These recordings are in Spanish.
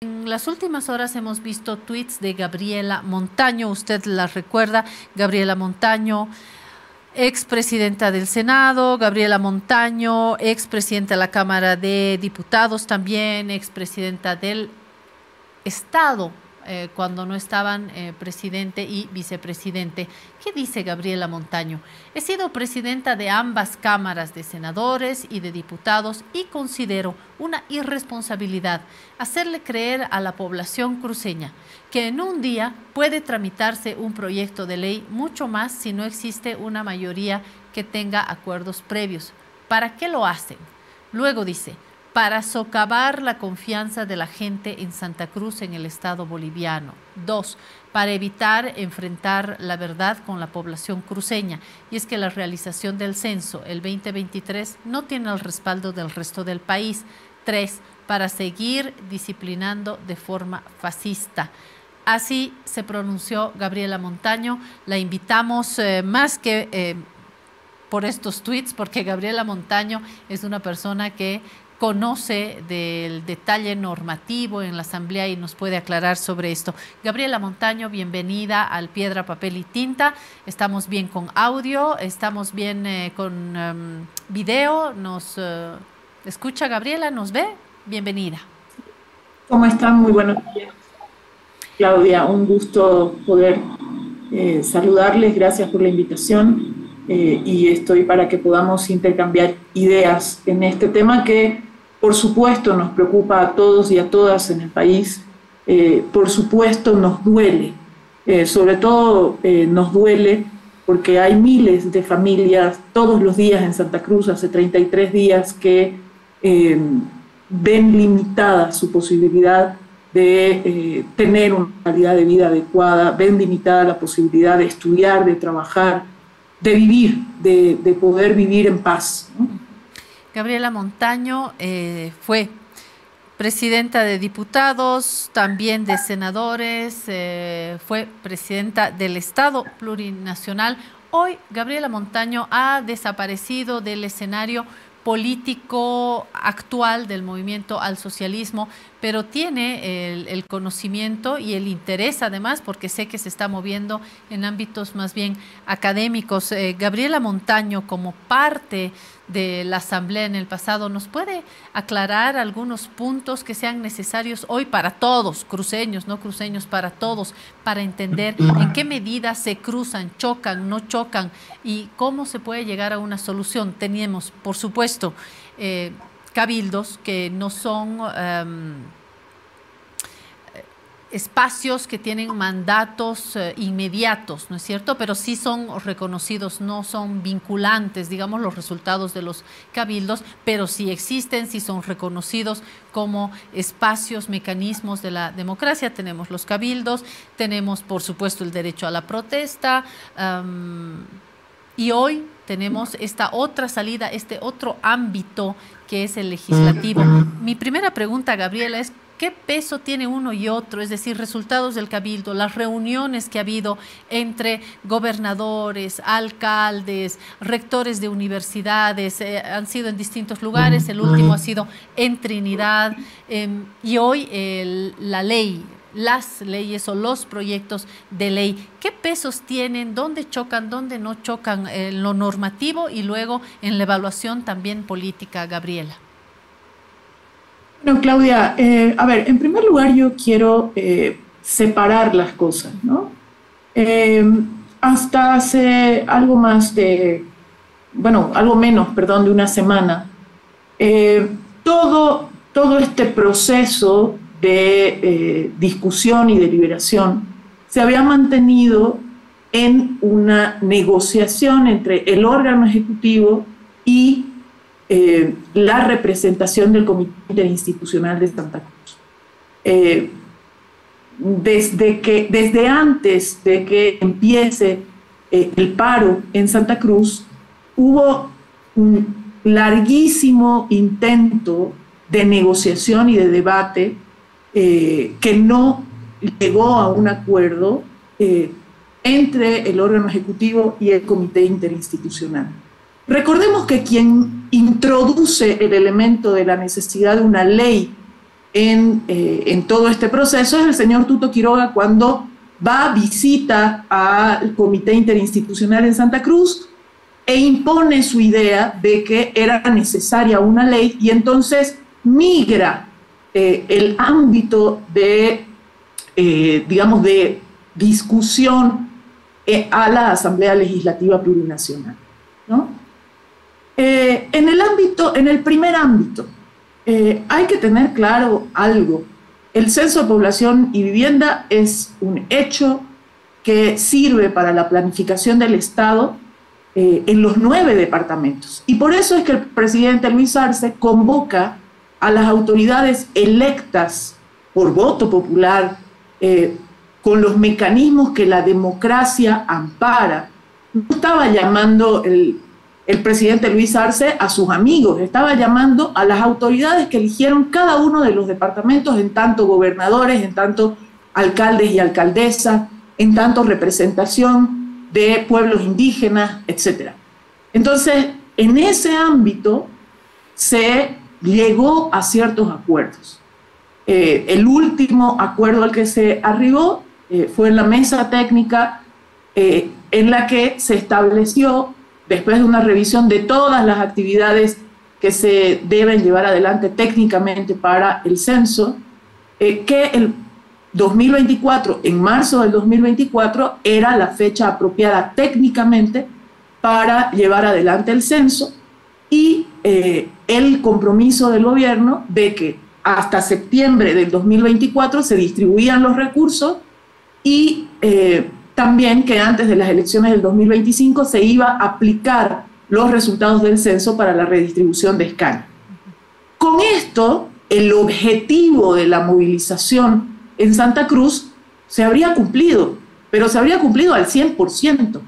En las últimas horas hemos visto tweets de Gabriela Montaño, usted la recuerda, Gabriela Montaño, expresidenta del Senado, Gabriela Montaño, expresidenta de la Cámara de Diputados también, expresidenta del Estado, cuando no estaban presidente y vicepresidente. ¿Qué dice Gabriela Montaño? He sido presidenta de ambas cámaras de senadores y de diputados y considero una irresponsabilidad hacerle creer a la población cruceña que en un día puede tramitarse un proyecto de ley, mucho más si no existe una mayoría que tenga acuerdos previos. ¿Para qué lo hacen? Luego dice: para socavar la confianza de la gente en Santa Cruz, en el Estado boliviano. 2, para evitar enfrentar la verdad con la población cruceña. Y es que la realización del censo el 2023 no tiene el respaldo del resto del país. 3, para seguir disciplinando de forma fascista. Así se pronunció Gabriela Montaño. La invitamos más que por estos tweets, porque Gabriela Montaño es una persona que conoce del detalle normativo en la Asamblea y nos puede aclarar sobre esto. Gabriela Montaño, bienvenida al Piedra, Papel y Tinta. Estamos bien con audio, estamos bien con video. ¿Nos escucha Gabriela? ¿Nos ve? Bienvenida. ¿Cómo están? Muy buenos días. Claudia, un gusto poder saludarles. Gracias por la invitación y estoy para que podamos intercambiar ideas en este tema que, por supuesto, nos preocupa a todos y a todas en el país. Por supuesto, nos duele. Sobre todo nos duele porque hay miles de familias todos los días en Santa Cruz, hace 33 días, que ven limitada su posibilidad de tener una calidad de vida adecuada, ven limitada la posibilidad de estudiar, de trabajar, de vivir, de poder vivir en paz, ¿no? Gabriela Montaño fue presidenta de diputados, también de senadores, fue presidenta del Estado plurinacional. Hoy Gabriela Montaño ha desaparecido del escenario político actual del movimiento al socialismo, pero tiene el conocimiento y el interés además, porque sé que se está moviendo en ámbitos más bien académicos. Gabriela Montaño, como parte de la Asamblea en el pasado, ¿nos puede aclarar algunos puntos que sean necesarios hoy para todos, cruceños, no cruceños, para todos, para entender en qué medida se cruzan, chocan, no chocan y cómo se puede llegar a una solución? Tenemos, por supuesto, cabildos que no son espacios que tienen mandatos inmediatos, ¿no es cierto? Pero sí son reconocidos, no son vinculantes, digamos, los resultados de los cabildos, pero sí existen, sí son reconocidos como espacios, mecanismos de la democracia. Tenemos los cabildos, tenemos, por supuesto, el derecho a la protesta, y hoy tenemos esta otra salida, este otro ámbito que es el legislativo. Mi primera pregunta, Gabriela, es: ¿qué peso tiene uno y otro? Es decir, resultados del cabildo, las reuniones que ha habido entre gobernadores, alcaldes, rectores de universidades, han sido en distintos lugares, el último ha sido en Trinidad, y hoy la ley, las leyes o los proyectos de ley. ¿Qué pesos tienen? ¿Dónde chocan? ¿Dónde no chocan? En lo normativo y luego en la evaluación también política, Gabriela. Bueno, Claudia, a ver, en primer lugar yo quiero separar las cosas, ¿no? Hasta hace algo más de, bueno, algo menos, perdón, de una semana, todo este proceso de discusión y deliberación se había mantenido en una negociación entre el órgano ejecutivo y la representación del Comité Interinstitucional de Santa Cruz. Desde antes de que empiece el paro en Santa Cruz, hubo un larguísimo intento de negociación y de debate que no llegó a un acuerdo entre el órgano ejecutivo y el Comité Interinstitucional. Recordemos que quien introduce el elemento de la necesidad de una ley en todo este proceso es el señor Tuto Quiroga cuando visita al Comité Interinstitucional en Santa Cruz e impone su idea de que era necesaria una ley y entonces migra el ámbito de, digamos, de discusión a la Asamblea Legislativa Plurinacional, ¿no? En el primer ámbito, hay que tener claro algo. El Censo de Población y Vivienda es un hecho que sirve para la planificación del Estado en los 9 departamentos. Y por eso es que el presidente Luis Arce convoca a las autoridades electas por voto popular, con los mecanismos que la democracia ampara. No estaba llamando el presidente Luis Arce a sus amigos, estaba llamando a las autoridades que eligieron cada uno de los departamentos, en tanto gobernadores, en tanto alcaldes y alcaldesas, en tanto representación de pueblos indígenas, etc. Entonces, en ese ámbito se llegó a ciertos acuerdos. El último acuerdo al que se arribó fue en la mesa técnica en la que se estableció, después de una revisión de todas las actividades que se deben llevar adelante técnicamente para el censo, que el 2024, en marzo del 2024, era la fecha apropiada técnicamente para llevar adelante el censo y el compromiso del gobierno de que hasta septiembre del 2024 se distribuían los recursos y también que antes de las elecciones del 2025 se iba a aplicar los resultados del censo para la redistribución de escaños. Con esto, el objetivo de la movilización en Santa Cruz se habría cumplido, pero se habría cumplido al 100%.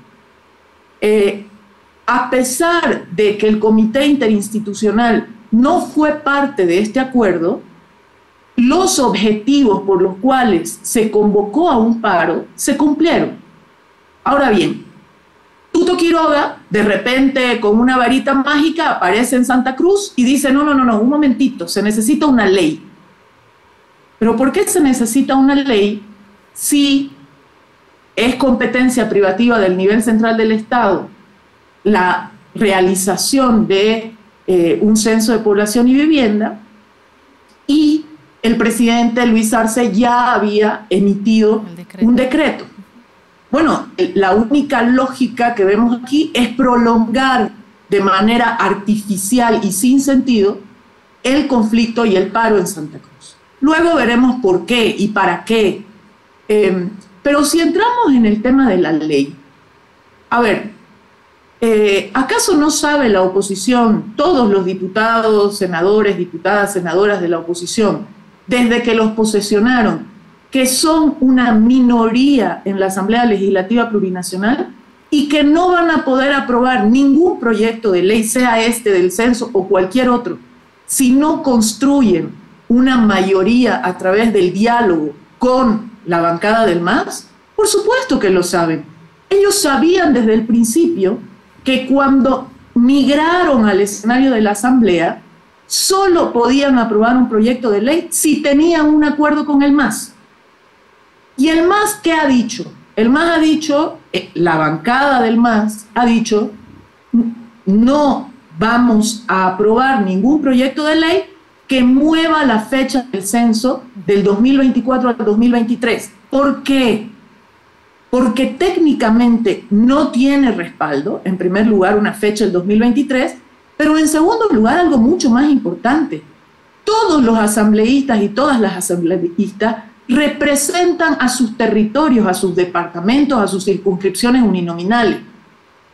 A pesar de que el Comité Interinstitucional no fue parte de este acuerdo, los objetivos por los cuales se convocó a un paro se cumplieron. Ahora bien, Tuto Quiroga, de repente, con una varita mágica, aparece en Santa Cruz y dice, no, un momentito, se necesita una ley. ¿Pero por qué se necesita una ley si es competencia privativa del nivel central del Estado la realización de un censo de población y vivienda? Y el presidente Luis Arce ya había emitido un decreto. Bueno, la única lógica que vemos aquí es prolongar de manera artificial y sin sentido el conflicto y el paro en Santa Cruz. Luego veremos por qué y para qué. Pero si entramos en el tema de la ley, a ver, ¿acaso no sabe la oposición, todos los diputados, senadores, diputadas, senadoras de la oposición, desde que los posesionaron, que son una minoría en la Asamblea Legislativa Plurinacional y que no van a poder aprobar ningún proyecto de ley, sea este del censo o cualquier otro, si no construyen una mayoría a través del diálogo con la bancada del MAS? Por supuesto que lo saben. Ellos sabían desde el principio que cuando migraron al escenario de la Asamblea, solo podían aprobar un proyecto de ley si tenían un acuerdo con el MAS. ¿Y el MAS qué ha dicho? El MAS ha dicho, la bancada del MAS ha dicho, no vamos a aprobar ningún proyecto de ley que mueva la fecha del censo del 2024 al 2023. ¿Por qué? Porque técnicamente no tiene respaldo, en primer lugar una fecha del 2023, pero en segundo lugar algo mucho más importante. Todos los asambleístas y todas las asambleístas representan a sus territorios, a sus departamentos, a sus circunscripciones uninominales.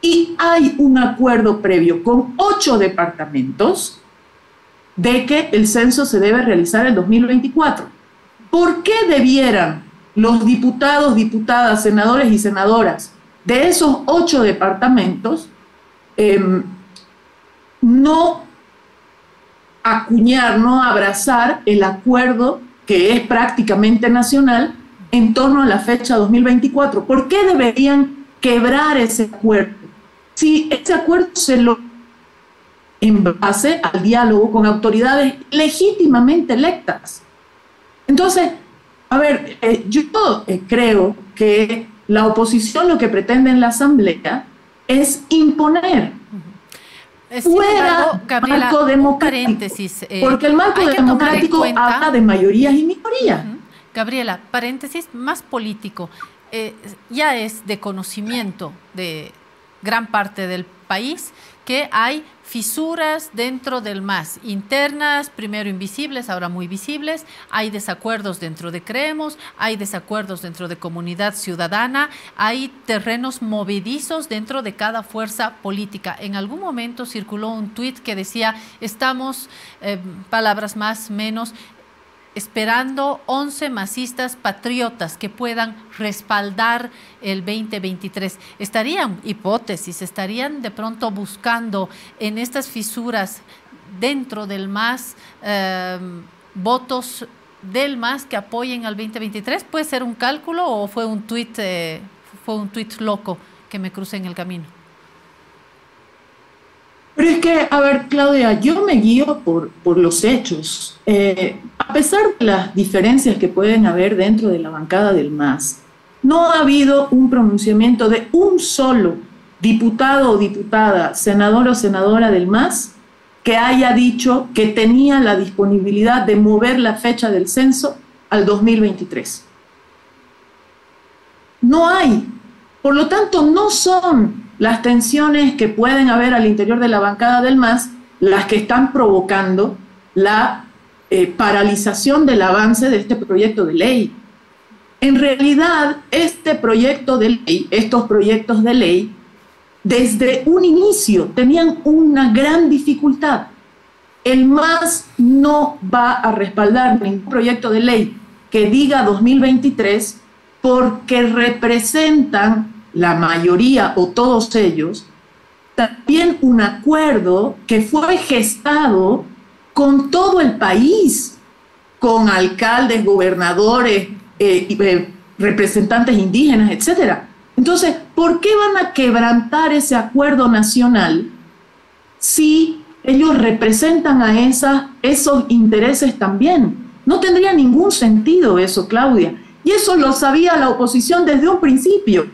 Y hay un acuerdo previo con 8 departamentos de que el censo se debe realizar en 2024. ¿Por qué debieran los diputados, diputadas, senadores y senadoras de esos 8 departamentos no acuñar, no abrazar el acuerdo que es prácticamente nacional en torno a la fecha 2024? ¿Por qué deberían quebrar ese acuerdo? Si ese acuerdo se lo en base al diálogo con autoridades legítimamente electas. Entonces, a ver, yo creo que la oposición lo que pretende en la Asamblea es imponer fuera Gabriela, marco democrático, paréntesis, porque el marco democrático habla de mayorías y minorías. Gabriela, paréntesis, más político, ya es de conocimiento de gran parte del país que hay fisuras dentro del MAS, internas, primero invisibles, ahora muy visibles, hay desacuerdos dentro de Creemos, hay desacuerdos dentro de Comunidad Ciudadana, hay terrenos movedizos dentro de cada fuerza política. En algún momento circuló un tuit que decía, estamos, palabras más, menos, esperando 11 masistas patriotas que puedan respaldar el 2023. Estarían, hipótesis, estarían de pronto buscando en estas fisuras dentro del MAS votos del MAS que apoyen al 2023. ¿Puede ser un cálculo o fue un tuit loco que me crucé en el camino? Pero es que, a ver, Claudia, yo me guío por los hechos. A pesar de las diferencias que pueden haber dentro de la bancada del MAS, no ha habido un pronunciamiento de un solo diputado o diputada, senador o senadora del MAS, que haya dicho que tenía la disponibilidad de mover la fecha del censo al 2023. No hay. Por lo tanto, no son las tensiones que pueden haber al interior de la bancada del MAS las que están provocando la paralización del avance de este proyecto de ley. En realidad, este proyecto de ley, estos proyectos de ley, desde un inicio tenían una gran dificultad. El MAS no va a respaldar ningún proyecto de ley que diga 2023 porque representan la mayoría o todos ellos, también un acuerdo que fue gestado con todo el país, con alcaldes, gobernadores, representantes indígenas, etc. Entonces, ¿por qué van a quebrantar ese acuerdo nacional si ellos representan a esos intereses también? No tendría ningún sentido eso, Claudia. Y eso lo sabía la oposición desde un principio.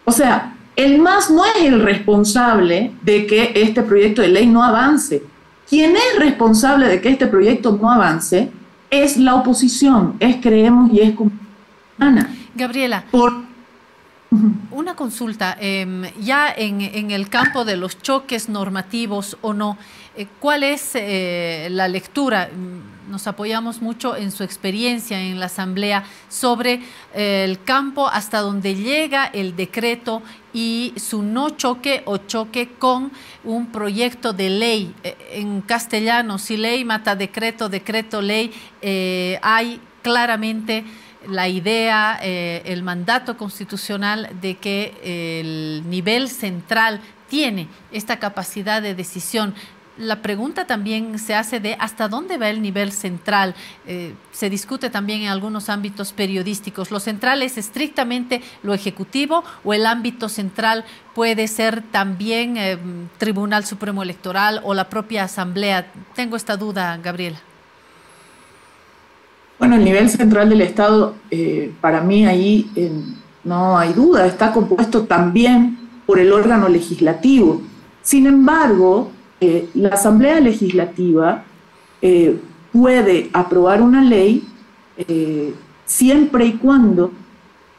O sea, el MAS no es el responsable de que este proyecto de ley no avance. Quien es responsable de que este proyecto no avance es la oposición, es Creemos y es Ana. Gabriela, una consulta, ya en el campo de los choques normativos o no, ¿cuál es la lectura? Nos apoyamos mucho en su experiencia en la Asamblea sobre el campo hasta donde llega el decreto y su no choque o choque con un proyecto de ley. En castellano, si ley mata decreto, decreto ley, hay claramente la idea, el mandato constitucional de que el nivel central tiene esta capacidad de decisión. La pregunta también se hace de hasta dónde va el nivel central. Se discute también en algunos ámbitos periodísticos. ¿Lo central es estrictamente lo ejecutivo o el ámbito central puede ser también Tribunal Supremo Electoral o la propia Asamblea? Tengo esta duda, Gabriela. Bueno, el nivel central del Estado, para mí ahí no hay duda, está compuesto también por el órgano legislativo. Sin embargo, la Asamblea Legislativa puede aprobar una ley siempre y cuando,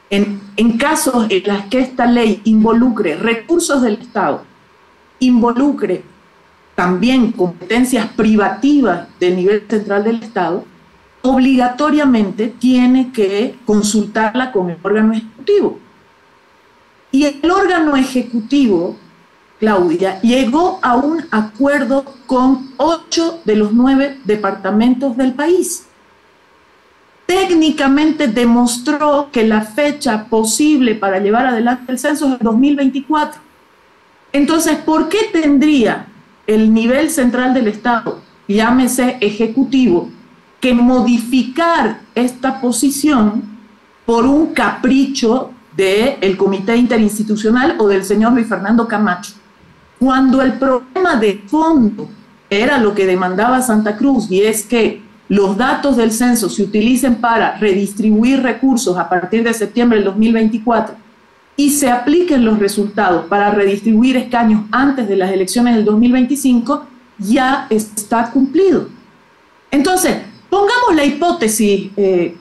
en casos en los que esta ley involucre recursos del Estado, involucre también competencias privativas del nivel central del Estado, obligatoriamente tiene que consultarla con el órgano ejecutivo. Y el órgano ejecutivo, Claudia, llegó a un acuerdo con 8 de los 9 departamentos del país. Técnicamente demostró que la fecha posible para llevar adelante el censo es el 2024. Entonces, ¿por qué tendría el nivel central del Estado, llámese ejecutivo, que modificar esta posición por un capricho del Comité Interinstitucional o del señor Luis Fernando Camacho? Cuando el problema de fondo era lo que demandaba Santa Cruz, y es que los datos del censo se utilicen para redistribuir recursos a partir de septiembre del 2024 y se apliquen los resultados para redistribuir escaños antes de las elecciones del 2025, ya está cumplido. Entonces, pongamos la hipótesis,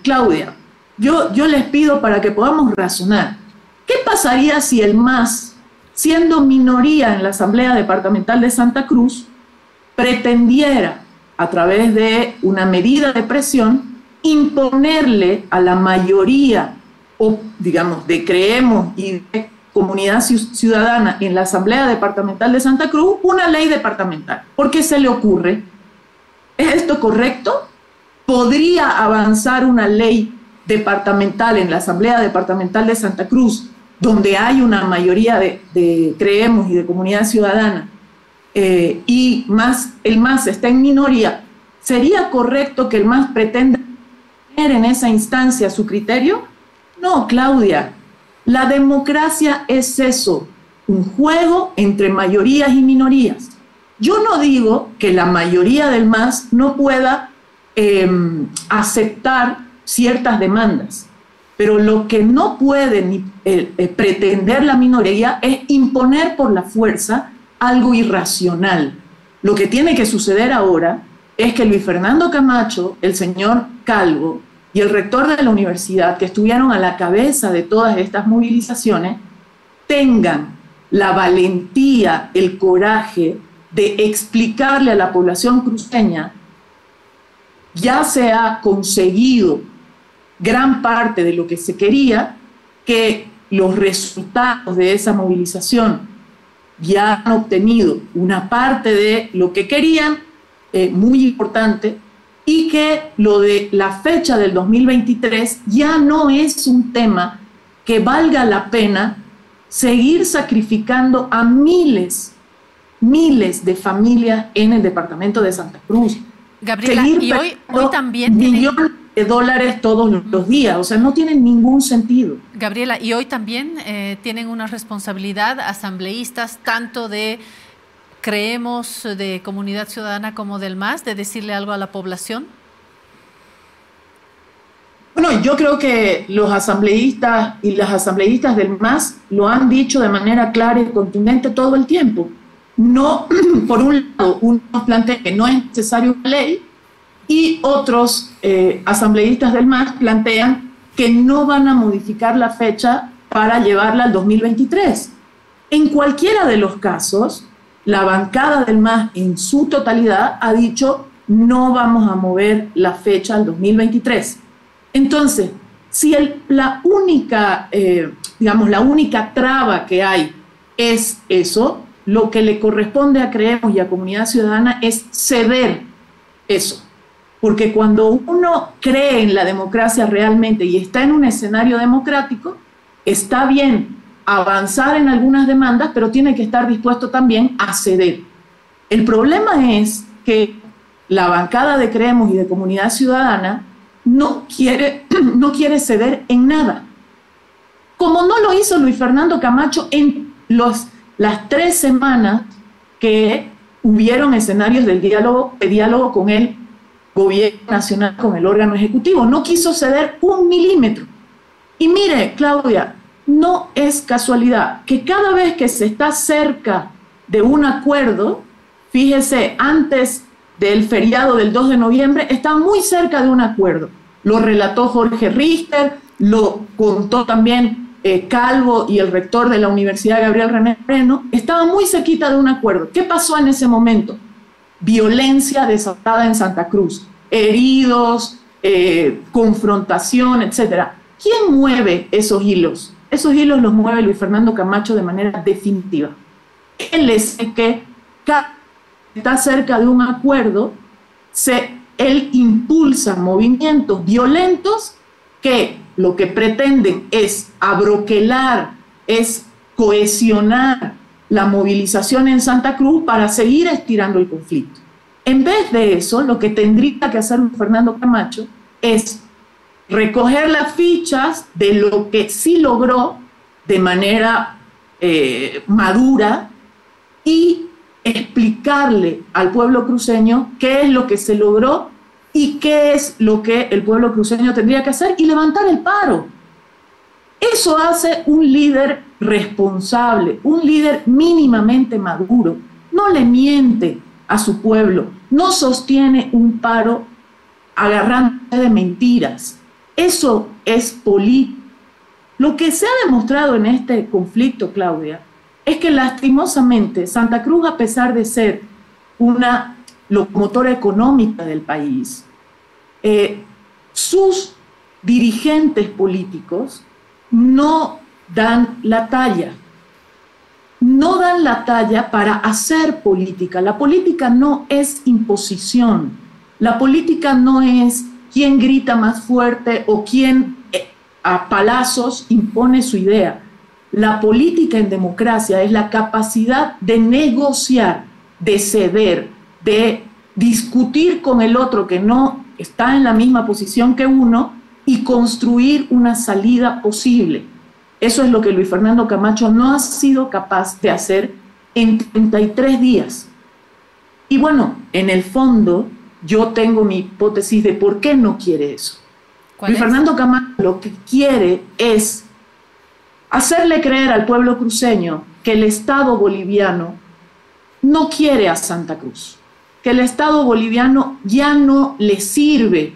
Claudia. Yo les pido para que podamos razonar. ¿Qué pasaría si el MAS, siendo minoría en la Asamblea Departamental de Santa Cruz, pretendiera, a través de una medida de presión, imponerle a la mayoría, o digamos, de Creemos y de Comunidad Ciudadana en la Asamblea Departamental de Santa Cruz, una ley departamental? ¿Por qué se le ocurre? ¿Es esto correcto? ¿Podría avanzar una ley departamental en la Asamblea Departamental de Santa Cruz, donde hay una mayoría de Creemos y de Comunidad Ciudadana, y el MAS está en minoría? ¿Sería correcto que el MAS pretenda tener en esa instancia su criterio? No, Claudia. La democracia es eso, un juego entre mayorías y minorías. Yo no digo que la mayoría del MAS no pueda aceptar ciertas demandas, pero lo que no puede ni pretender la minoría es imponer por la fuerza algo irracional. Lo que tiene que suceder ahora es que Luis Fernando Camacho, el señor Calvo y el rector de la universidad, que estuvieron a la cabeza de todas estas movilizaciones, tengan la valentía, el coraje de explicarle a la población cruceña: ya se ha conseguido gran parte de lo que se quería, que los resultados de esa movilización ya han obtenido una parte de lo que querían, muy importante, y que lo de la fecha del 2023 ya no es un tema que valga la pena seguir sacrificando a miles de familias en el departamento de Santa Cruz. Gabriela, seguir y hoy también millones de dólares todos los días, o sea, no tiene ningún sentido. Gabriela, y hoy también tienen una responsabilidad asambleístas, tanto de Creemos, de Comunidad Ciudadana, como del MAS, de decirle algo a la población. Bueno, yo creo que los asambleístas y las asambleístas del MAS lo han dicho de manera clara y contundente todo el tiempo. No, por un lado, unos plantean que no es necesaria una ley, y otros asambleístas del MAS plantean que no van a modificar la fecha para llevarla al 2023. En cualquiera de los casos, la bancada del MAS en su totalidad ha dicho: no vamos a mover la fecha al 2023. Entonces, si la única traba que hay es eso, lo que le corresponde a Creemos y a Comunidad Ciudadana es ceder eso. Porque cuando uno cree en la democracia realmente y está en un escenario democrático, está bien avanzar en algunas demandas, pero tiene que estar dispuesto también a ceder. El problema es que la bancada de Creemos y de Comunidad Ciudadana no quiere ceder en nada. Como no lo hizo Luis Fernando Camacho en las 3 semanas que hubieron escenarios de diálogo con el gobierno nacional, con el órgano ejecutivo. No quiso ceder un milímetro. Y mire, Claudia, no es casualidad que cada vez que se está cerca de un acuerdo, fíjese, antes del feriado del 2 de noviembre, está muy cerca de un acuerdo. Lo relató Jorge Richter, lo contó también Calvo y el rector de la Universidad, Gabriel René Moreno. Estaba muy cerquita de un acuerdo. ¿Qué pasó en ese momento? Violencia desatada en Santa Cruz, heridos, confrontación, etc. ¿Quién mueve esos hilos? Esos hilos los mueve Luis Fernando Camacho de manera definitiva. Él es el que está cerca de un acuerdo, él impulsa movimientos violentos que lo que pretenden es abroquelar, es cohesionar la movilización en Santa Cruz para seguir estirando el conflicto. En vez de eso, lo que tendría que hacer Fernando Camacho es recoger las fichas de lo que sí logró de manera madura y explicarle al pueblo cruceño qué es lo que se logró ¿Y qué es lo que el pueblo cruceño tendría que hacer? Y levantar el paro. Eso hace un líder responsable, un líder mínimamente maduro. No le miente a su pueblo, no sostiene un paro agarrándose de mentiras. Eso es político. Lo que se ha demostrado en este conflicto, Claudia, es que lastimosamente Santa Cruz, a pesar de ser una locomotora económica del país, sus dirigentes políticos no dan la talla. No dan la talla para hacer política. La política no es imposición. La política no es quién grita más fuerte o quién a palazos impone su idea. La política en democracia es la capacidad de negociar, de ceder, de discutir con el otro que no está en la misma posición que uno y construir una salida posible. Eso es lo que Luis Fernando Camacho no ha sido capaz de hacer en 33 días. Y bueno, en el fondo, yo tengo mi hipótesis de por qué no quiere eso. Luis Fernando Camacho lo que quiere es hacerle creer al pueblo cruceño que el Estado boliviano no quiere a Santa Cruz, que el Estado boliviano ya no le sirve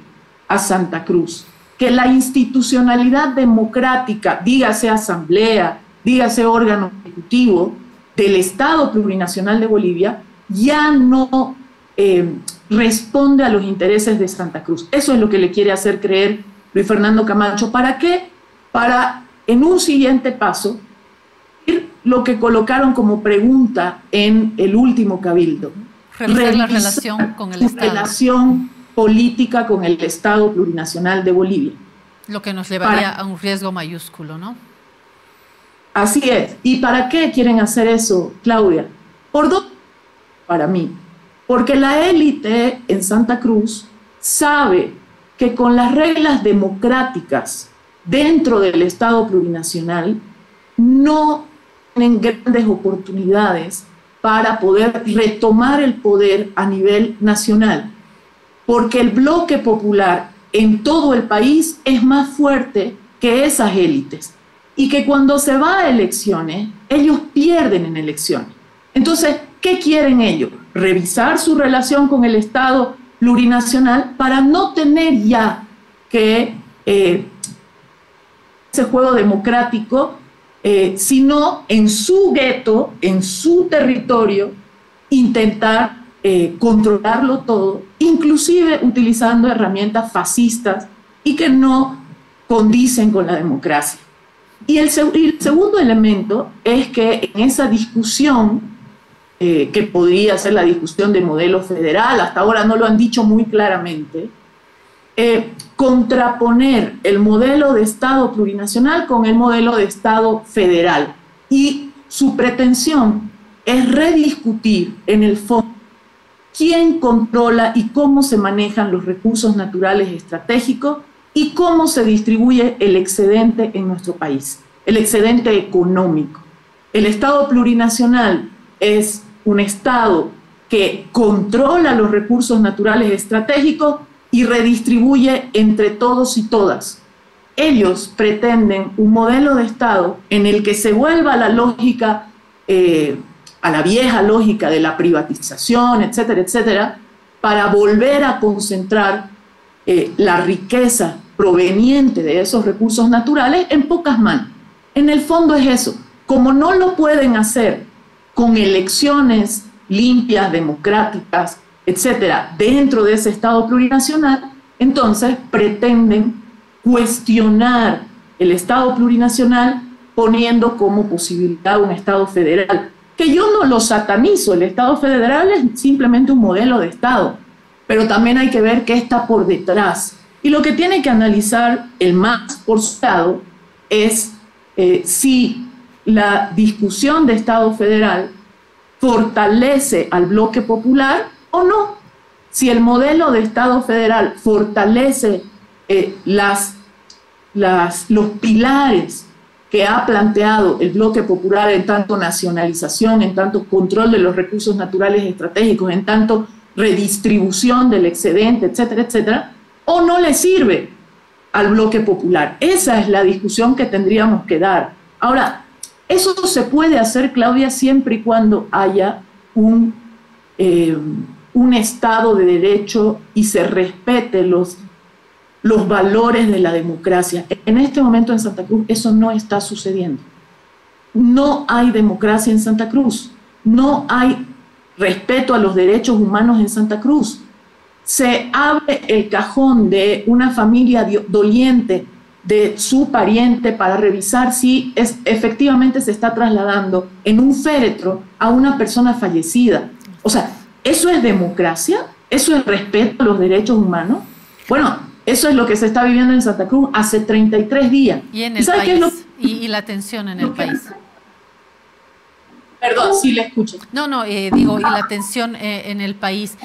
a Santa Cruz, que la institucionalidad democrática, dígase asamblea, dígase órgano ejecutivo del Estado plurinacional de Bolivia, ya no responde a los intereses de Santa Cruz. Eso es lo que le quiere hacer creer Luis Fernando Camacho. ¿Para qué? Para, en un siguiente paso, lo que colocaron como pregunta en el último cabildo. Revisar la relación con el Estado. Relación política con el Estado plurinacional de Bolivia. Lo que nos llevaría a un riesgo mayúsculo, ¿no? Así es. ¿Y para qué quieren hacer eso, Claudia? Por dos, para mí. Porque la élite en Santa Cruz sabe que con las reglas democráticas dentro del Estado plurinacional no tienen grandes oportunidades para poder retomar el poder a nivel nacional, porque el bloque popular en todo el país es más fuerte que esas élites, y que cuando se va a elecciones, ellos pierden en elecciones. Entonces, ¿qué quieren ellos? Revisar su relación con el Estado plurinacional para no tener ya que ese juego democrático, sino en su gueto, en su territorio, intentar controlarlo todo, inclusive utilizando herramientas fascistas y que no condicen con la democracia. Y el segundo elemento es que en esa discusión, que podría ser la discusión de modelo federal, hasta ahora no lo han dicho muy claramente, contraponer el modelo de Estado plurinacional con el modelo de Estado federal. Y su pretensión es rediscutir en el fondo quién controla y cómo se manejan los recursos naturales estratégicos y cómo se distribuye el excedente en nuestro país, el excedente económico. El Estado plurinacional es un Estado que controla los recursos naturales estratégicos y redistribuye entre todos y todas. Ellos pretenden un modelo de Estado en el que se vuelva a la lógica, a la vieja lógica de la privatización, etcétera, etcétera, para volver a concentrar la riqueza proveniente de esos recursos naturales en pocas manos. En el fondo es eso. Como no lo pueden hacer con elecciones limpias, democráticas, etcétera, dentro de ese Estado plurinacional, entonces pretenden cuestionar el Estado plurinacional poniendo como posibilidad un Estado federal, que yo no lo satanizo. El Estado federal es simplemente un modelo de Estado, pero también hay que ver qué está por detrás. Y lo que tiene que analizar el MAS por su lado es si la discusión de Estado federal fortalece al bloque popular o no. Si el modelo de Estado federal fortalece los pilares que ha planteado el bloque popular en tanto nacionalización, en tanto control de los recursos naturales estratégicos, en tanto redistribución del excedente, etcétera, etcétera, o no le sirve al bloque popular. Esa es la discusión que tendríamos que dar. Ahora, eso se puede hacer, Claudia, siempre y cuando haya un Estado de Derecho y se respete los valores de la democracia. En este momento en Santa Cruz eso no está sucediendo. No hay democracia en Santa Cruz. No hay respeto a los derechos humanos en Santa Cruz. Se abre el cajón de una familia doliente de su pariente para revisar si efectivamente se está trasladando en un féretro a una persona fallecida. O sea, ¿eso es democracia? ¿Eso es respeto a los derechos humanos? Bueno, eso es lo que se está viviendo en Santa Cruz hace 33 días. Y en el país, y la tensión en el país. Perdón, sí le escucho. Digo, y la tensión en el país.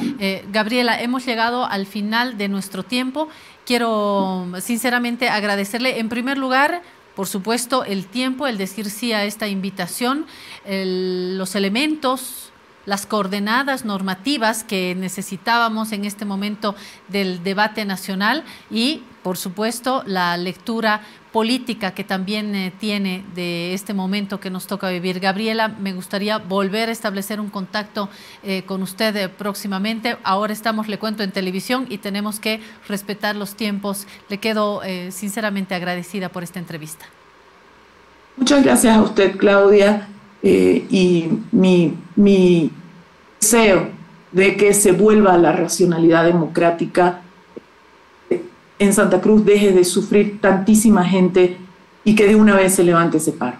Gabriela, hemos llegado al final de nuestro tiempo. Quiero sinceramente agradecerle, en primer lugar, por supuesto, el tiempo, el decir sí a esta invitación, los elementos, las coordenadas normativas que necesitábamos en este momento del debate nacional y, por supuesto, la lectura política que también tiene de este momento que nos toca vivir. Gabriela, me gustaría volver a establecer un contacto con usted próximamente. Ahora estamos, le cuento, en televisión y tenemos que respetar los tiempos. Le quedo sinceramente agradecida por esta entrevista. Muchas gracias a usted, Claudia, y mi deseo de que se vuelva a la racionalidad democrática en Santa Cruz, deje de sufrir tantísima gente y que de una vez se levante ese paro.